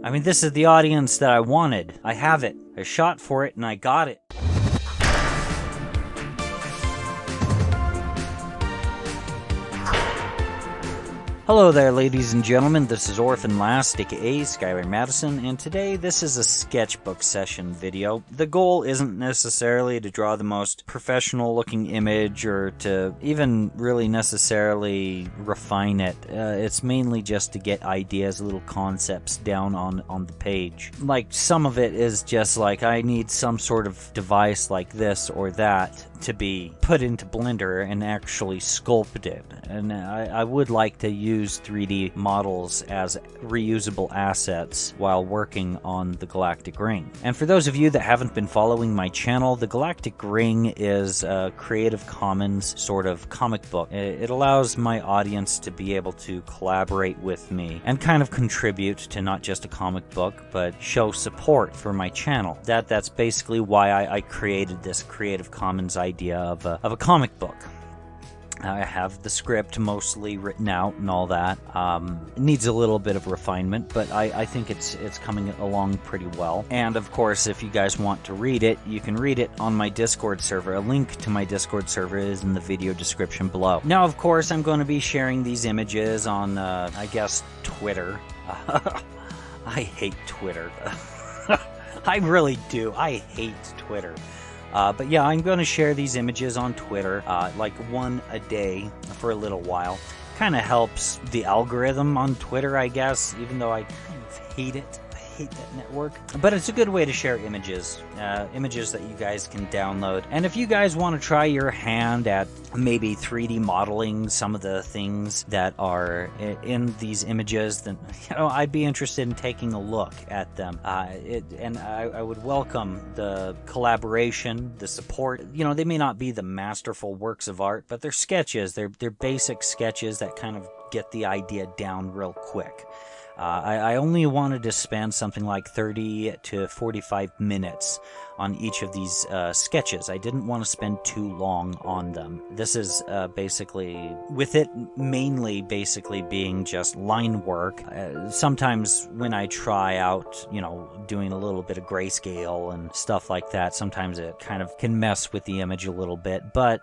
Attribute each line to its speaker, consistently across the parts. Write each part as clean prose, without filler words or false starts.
Speaker 1: I mean, this is the audience that I wanted. I have it. I shot for it and I got it. Hello there, ladies and gentlemen. This is Orphan Last, aka Skylar Madison, and today this is a sketchbook session video. The goal isn't necessarily to draw the most professional looking image or to even really necessarily refine it. It's mainly just to get ideas, little concepts down on the page. Like, some of it is just like, I need some sort of device like this or that to be put into Blender and actually sculpted. And I would like to use 3D models as reusable assets while working on the Galactic Ring. And for those of you that haven't been following my channel, the Galactic Ring is a Creative Commons sort of comic book. It allows my audience to be able to collaborate with me and kind of contribute to not just a comic book, but show support for my channel. That's basically why I created this Creative Commons idea of a comic book. I have the script mostly written out and all that. It needs a little bit of refinement, but I think it's coming along pretty well. And of course, if you guys want to read it, you can read it on my Discord server. A link to my Discord server is in the video description below. Now, of course, I'm going to be sharing these images on, I guess, Twitter. I hate Twitter. I really do. I hate Twitter. But yeah, I'm going to share these images on Twitter, like one a day for a little while. Kind of helps the algorithm on Twitter, I guess, even though I kind of hate it. I hate that network. But it's a good way to share images, images that you guys can download. And if you guys want to try your hand at maybe 3D modeling some of the things that are in these images, then I'd be interested in taking a look at them. And I would welcome the collaboration, the support. They may not be the masterful works of art, but they're sketches. They're basic sketches that kind of get the idea down real quick. I only wanted to spend something like 30 to 45 minutes on each of these sketches. I didn't want to spend too long on them. This is basically, with it mainly basically being just line work. Sometimes when I try out, doing a little bit of grayscale and stuff like that, sometimes it kind of can mess with the image a little bit. But,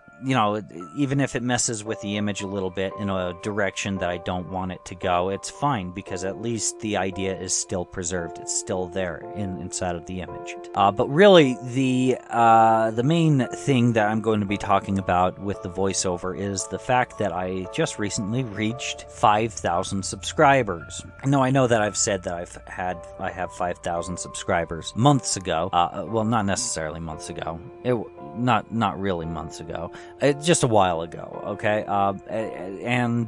Speaker 1: even if it messes with the image a little bit in a direction that I don't want it to go, it's fine, because at least the idea is still preserved. It's still there inside of the image. But really, the main thing that I'm going to be talking about with the voiceover is the fact that I just recently reached 5,000 subscribers. Now, I know that I've said that I have 5,000 subscribers months ago. Well, not necessarily months ago. Not really months ago. Just a while ago, okay? And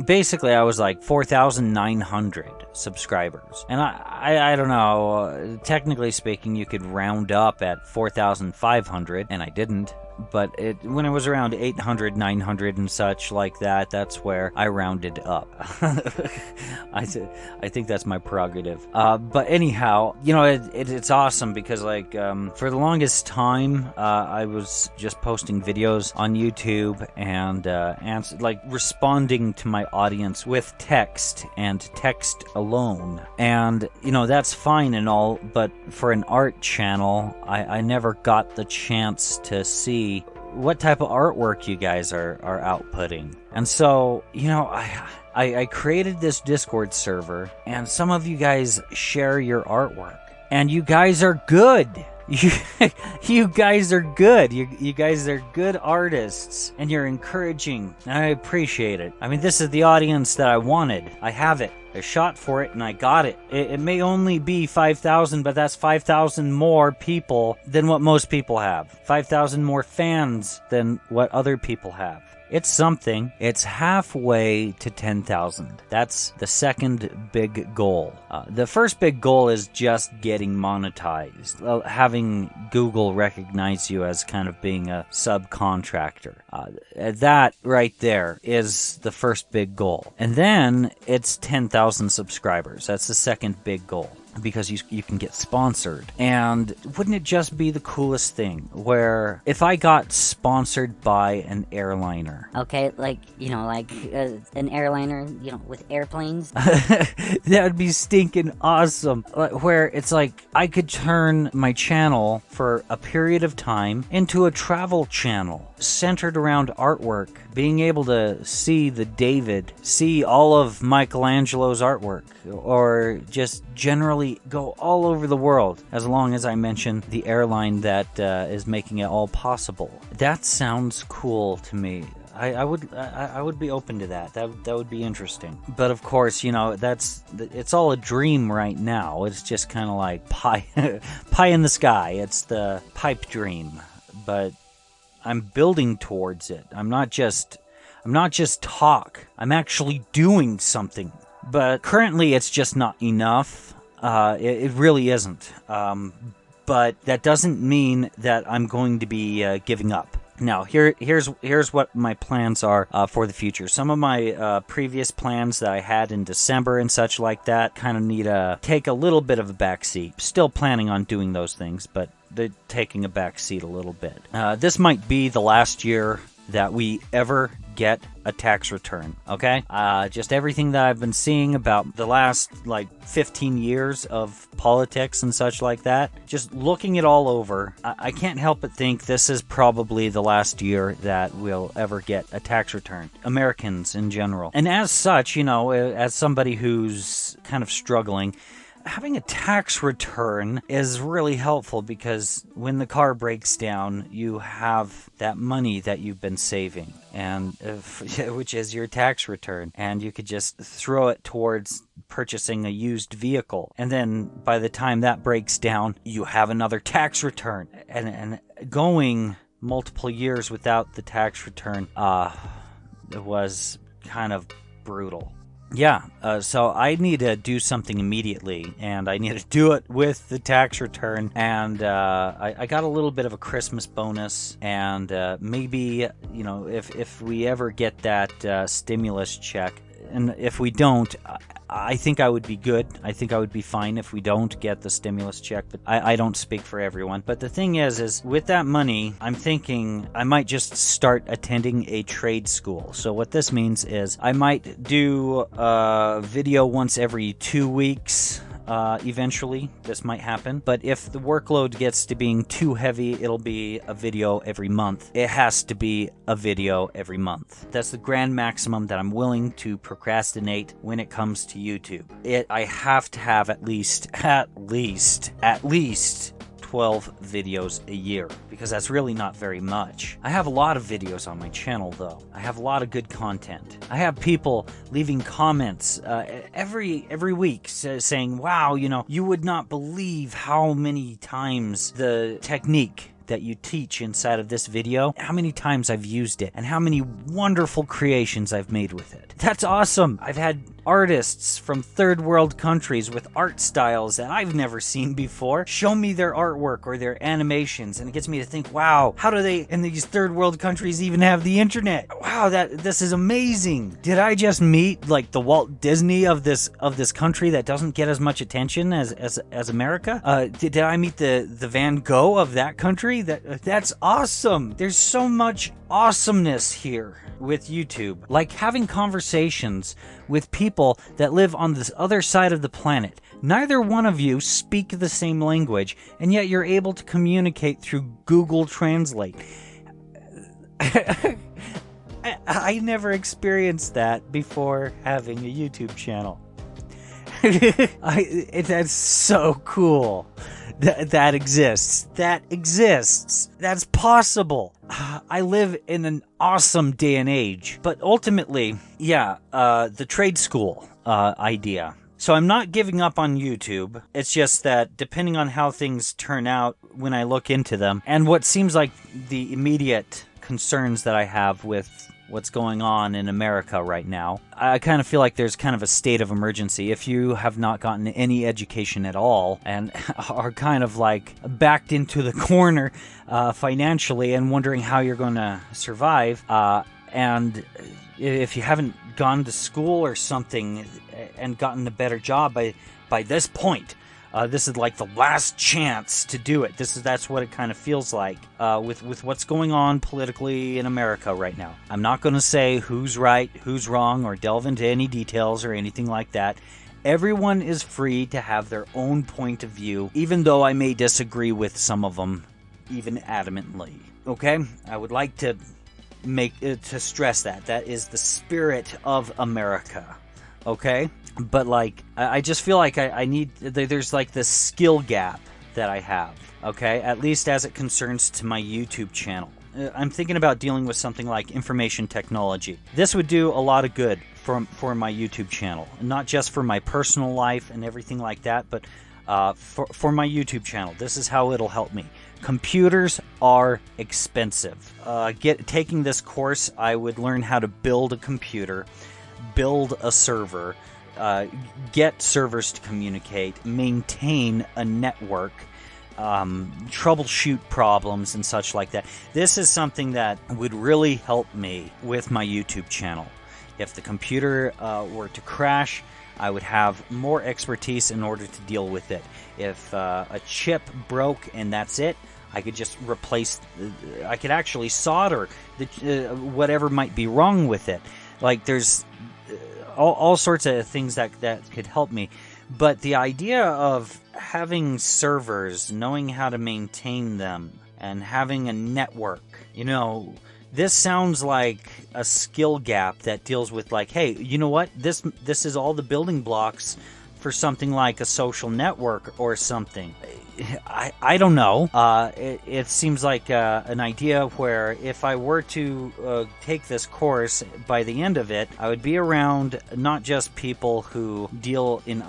Speaker 1: basically, I was like 4,900 subscribers. And I don't know, technically speaking, you could round up at 4,500, and I didn't. But when it was around 800, 900 and such like that, that's where I rounded up. I think that's my prerogative. But anyhow, it's awesome because, like, for the longest time, I was just posting videos on YouTube and responding to my audience with text and text alone. And, that's fine and all, but for an art channel, I never got the chance to see what type of artwork you guys are outputting. And so, I created this Discord server, and some of you guys share your artwork, and you guys are good. You guys are good. You guys are good artists, and you're encouraging. I appreciate it. I mean, this is the audience that I wanted. I have it. I shot for it and I got it. It may only be 5,000, but that's 5,000 more people than what most people have. 5,000 more fans than what other people have. It's something. It's halfway to 10,000. That's the second big goal. The first big goal is just getting monetized, having Google recognize you as kind of being a subcontractor. That right there is the first big goal. And then it's 10,000 subscribers. That's the second big goal. because you can get sponsored. And wouldn't it just be the coolest thing where if I got sponsored by an airliner?
Speaker 2: Okay, like, an airliner, with airplanes.
Speaker 1: That would be stinking awesome. Where it's like I could turn my channel for a period of time into a travel channel centered around artwork, being able to see the David, see all of Michelangelo's artwork, or just generally go all over the world, as long as I mention the airline that is making it all possible. That sounds cool to me. I would be open to that. That would be interesting. But of course, it's all a dream right now. It's just kind of like pie in the sky. It's the pipe dream. But I'm building towards it. I'm not just talk. I'm actually doing something. But currently, it's just not enough. It really isn't. But that doesn't mean that I'm going to be giving up. Now, here's what my plans are for the future. Some of my previous plans that I had in December and such like that kind of need to take a little bit of a backseat. Still planning on doing those things, but they're taking a backseat a little bit. This might be the last year that we ever get a tax return, okay? Just everything that I've been seeing about the last, 15 years of politics and such like that, just looking it all over, I can't help but think this is probably the last year that we'll ever get a tax return. Americans in general. And as such, as somebody who's kind of struggling, having a tax return is really helpful because when the car breaks down, you have that money that you've been saving, and which is your tax return, and you could just throw it towards purchasing a used vehicle. And then by the time that breaks down, you have another tax return. And going multiple years without the tax return it was kind of brutal. Yeah, so I need to do something immediately, and I need to do it with the tax return, and I got a little bit of a Christmas bonus, and maybe, if we ever get that stimulus check, and if we don't, I think I would be good. I think I would be fine if we don't get the stimulus check, but I don't speak for everyone. But the thing is with that money, I'm thinking I might just start attending a trade school. So what this means is I might do a video once every 2 weeks. Eventually, this might happen. But if the workload gets to being too heavy, it'll be a video every month. It has to be a video every month. That's the grand maximum that I'm willing to procrastinate when it comes to YouTube. I have to have at least 12 videos a year, because that's really not very much. I have a lot of videos on my channel, though. I have a lot of good content. I have people leaving comments every week saying, wow, you would not believe how many times the technique that you teach inside of this video, how many times I've used it, and how many wonderful creations I've made with it. That's awesome. I've had artists from third world countries with art styles that I've never seen before show me their artwork or their animations, and it gets me to think, wow, how do they in these third world countries even have the internet? Wow, this is amazing. Did I just meet the Walt Disney of this country that doesn't get as much attention as America? Did I meet the Van Gogh of that country? That's awesome. There's so much awesomeness here with YouTube, like having conversations with people that live on this other side of the planet. Neither one of you speak the same language, and yet you're able to communicate through Google Translate. I never experienced that before having a YouTube channel. That's so cool. That exists. That's possible. I live in an awesome day and age. But ultimately, the trade school idea. So I'm not giving up on YouTube. It's just that depending on how things turn out when I look into them, and what seems like the immediate concerns that I have with what's going on in America right now, I kind of feel like there's kind of a state of emergency. If you have not gotten any education at all and are kind of backed into the corner financially and wondering how you're going to survive, and if you haven't gone to school or something and gotten a better job by this point, This is like the last chance to do it. That's what it kind of feels like with what's going on politically in America right now. I'm not going to say who's right, who's wrong, or delve into any details or anything like that. Everyone is free to have their own point of view, even though I may disagree with some of them, even adamantly. Okay? I would like to to stress that is the spirit of America. Okay? But like, I just feel like I need, there's like this skill gap that I have. Okay? At least as it concerns to my YouTube channel. I'm thinking about dealing with something like information technology. This would do a lot of good for my YouTube channel, not just for my personal life and everything like that, but for my YouTube channel. This is how it'll help me. Computers are expensive. Taking this course, I would learn how to build a computer, build a server, get servers to communicate, maintain a network, troubleshoot problems and such like that. This is something that would really help me with my YouTube channel. If the computer were to crash, I would have more expertise in order to deal with it. If a chip broke and that's it, I could just replace, I could actually solder whatever might be wrong with it. Like there's all sorts of things that could help me. But the idea of having servers, knowing how to maintain them, and having a network, this sounds like a skill gap that deals with like, hey, you know what? This is all the building blocks for something like a social network or something. I don't know. It seems like an idea where if I were to take this course, by the end of it, I would be around not just people who deal in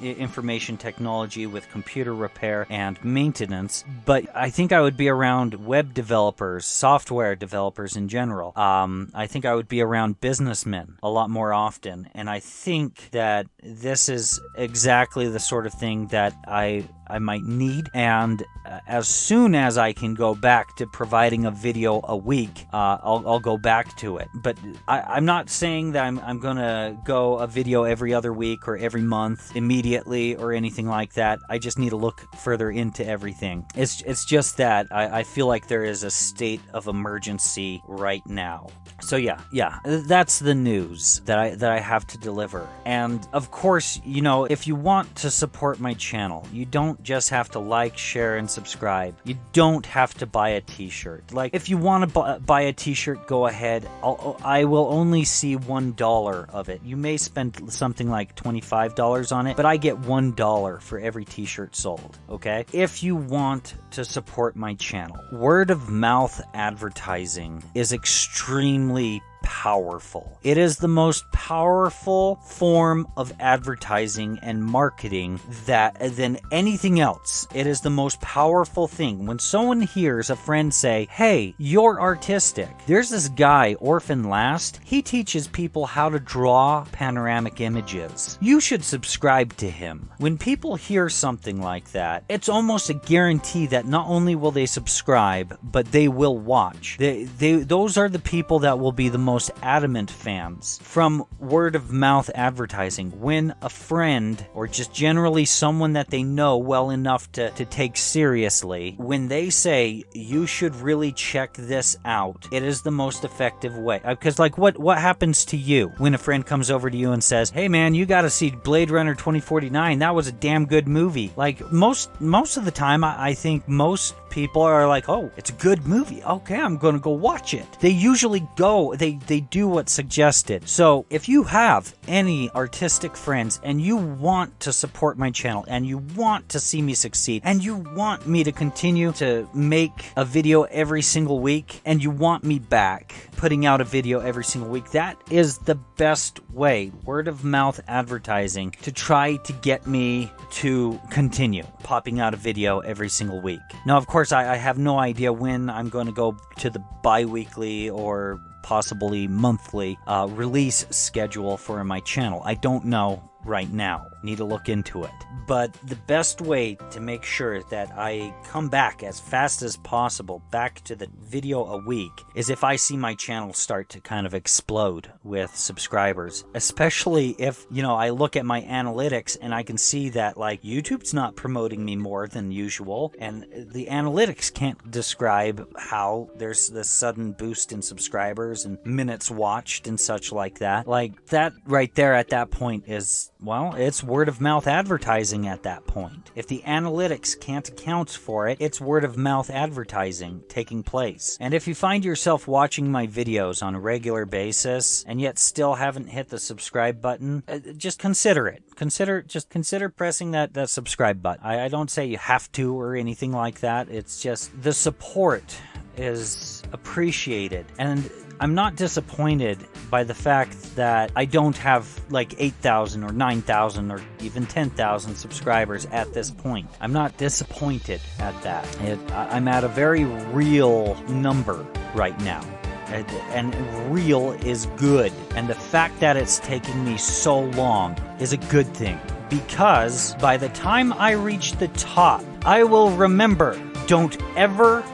Speaker 1: information technology with computer repair and maintenance, but I think I would be around web developers, software developers in general. I think I would be around businessmen a lot more often, and I think that this is exactly the sort of thing that I might need, and as soon as I can go back to providing a video a week, I'll go back to it. But I'm not saying that I'm gonna go a video every other week or every month immediately or anything like that. I just need to look further into everything. It's just that I feel like there is a state of emergency right now. So yeah, that's the news that I have to deliver. And of course, if you want to support my channel, you don't just have to like, share, and subscribe. You don't have to buy a t-shirt. Like, if you want to buy a t-shirt, go ahead. I will only see $1 of it. You may spend something like $25 on it, but I get $1 for every t-shirt sold, okay? If you want to support my channel, word of mouth advertising is extremely powerful. It is the most powerful form of advertising and marketing than anything else. It is the most powerful thing. When someone hears a friend say, hey, you're artistic. There's this guy, Orphan Last. He teaches people how to draw panoramic images. You should subscribe to him. When people hear something like that, it's almost a guarantee that not only will they subscribe, but they will watch. Those are the people that will be the most adamant fans. From word of mouth advertising, when a friend or just generally someone that they know well enough to take seriously, when they say you should really check this out, it is the most effective way. Because like what happens to you when a friend comes over to you and says, hey man, you gotta see Blade Runner 2049, that was a damn good movie. Like most of the time, I think most people are like, oh, it's a good movie, okay, I'm gonna go watch it. They usually go, they do what's suggested. So if you have any artistic friends and you want to support my channel and you want to see me succeed and you want me to continue to make a video every single week and you want me back putting out a video every single week, that is the best way, word of mouth advertising, to try to get me to continue popping out a video every single week. Now, of course, I have no idea when I'm going to go to the bi-weekly or possibly monthly release schedule for my channel. I don't know right now. need to look into it. But the best way to make sure that I come back as fast as possible, back to the video a week, is if I see my channel start to kind of explode with subscribers. Especially if, I look at my analytics and I can see that, like, YouTube's not promoting me more than usual, and the analytics can't describe how there's this sudden boost in subscribers and minutes watched and such like that. Like, that right there at that point is, well, it's word of mouth advertising at that point. If the analytics can't account for it, it's word of mouth advertising taking place. And if you find yourself watching my videos on a regular basis and yet still haven't hit the subscribe button, just consider it. Consider pressing that subscribe button. I don't say you have to or anything like that. It's just the support is appreciated. And I'm not disappointed by the fact that I don't have like 8,000 or 9,000 or even 10,000 subscribers at this point. I'm not disappointed at that. I'm at a very real number right now. And real is good. And the fact that it's taking me so long is a good thing. Because by the time I reach the top, I will remember, don't ever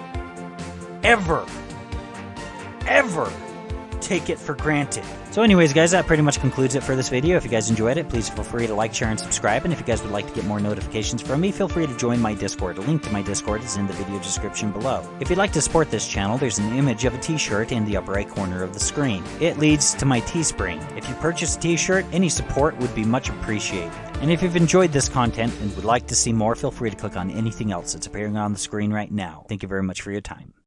Speaker 1: take it for granted. So anyways, guys, that pretty much concludes it for this video. If you guys enjoyed it, please feel free to like, share, and subscribe. And if you guys would like to get more notifications from me, feel free to join my Discord. A link to my Discord is in the video description below. If you'd like to support this channel, there's an image of a t-shirt in the upper right corner of the screen. It leads to my Teespring. If you purchase a t-shirt, any support would be much appreciated. And if you've enjoyed this content and would like to see more, feel free to click on anything else that's appearing on the screen right now. Thank you very much for your time.